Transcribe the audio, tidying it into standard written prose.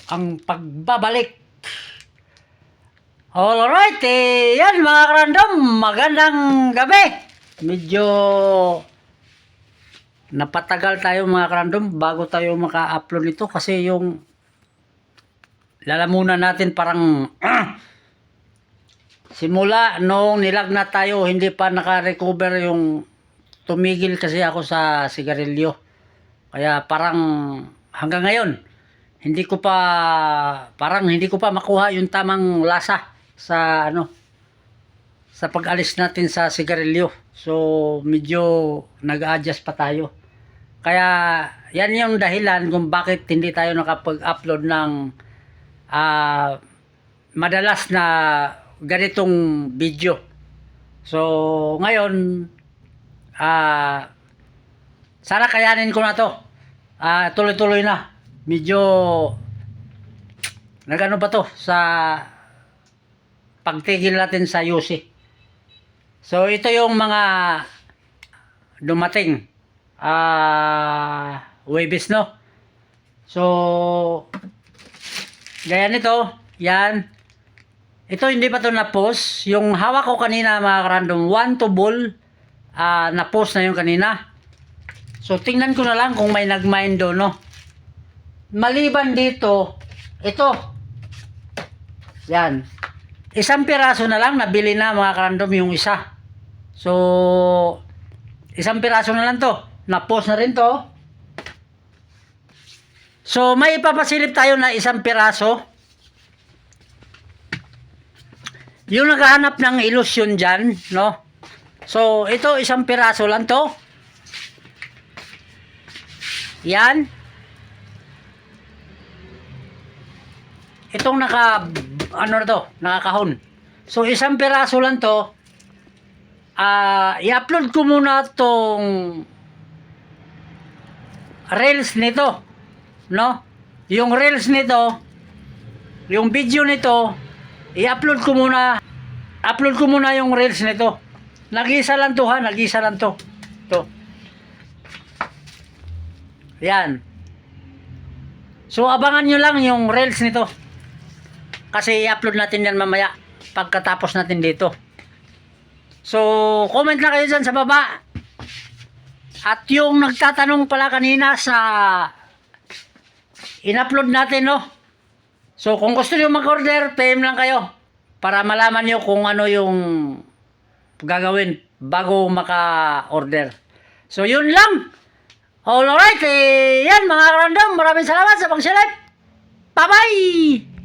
ang pagbabalik. Alright, yan mga karandom, magandang gabi. Medyo napatagal tayo mga karandom bago tayo maka-upload nito kasi yung lalamunan natin parang simula nung nilagnat tayo, hindi pa naka-recover yung tumigil kasi ako sa sigarilyo. Kaya parang hanggang ngayon, hindi ko pa makuha yung tamang lasa sa sa pag-alis natin sa sigarilyo. So medyo nag-adjust pa tayo. Kaya yan yung dahilan kung bakit hindi tayo nakapag-upload ng madalas na ganitong video. So ngayon sana kayanin ko na to. Tuloy-tuloy na. Medyo nagano pa to sa pagtigil natin sa UC. So ito yung mga dumating Webis, no? So gaya nito, yan. Ito hindi pa to na-post. Yung hawak ko kanina mga random, one to ball, na-post na yung kanina. So tingnan ko na lang kung may nag-mind doon, no? Maliban dito, ito. Yan. Isang piraso na lang nabili na mga karandom yung isa. So isang piraso na lang to. Na-post na rin to. So may ipapasilip tayo na isang piraso. Yung naghahanap ng ilusyon dyan, no? So ito isang piraso lang to. Yan. Itong nakakahon. So isang piraso lang to. I-upload ko muna tong reels nito, no? Yung reels nito, yung video nito, i-upload ko muna. Upload ko muna yung reels nito. Nag-isa lang to ha, nag-isa lang to. To. Yan. So abangan nyo lang yung reels nito. Kasi i-upload natin yan mamaya pagkatapos natin dito. So comment na kayo dyan sa baba. At yung nagtatanong pala kanina sa in-upload natin, no? So kung gusto nyo mag-order, PM lang kayo para malaman nyo kung ano yung gagawin bago maka-order. So yun lang. Alright, yan mga random, maraming salamat sa pag-select. Bye-bye!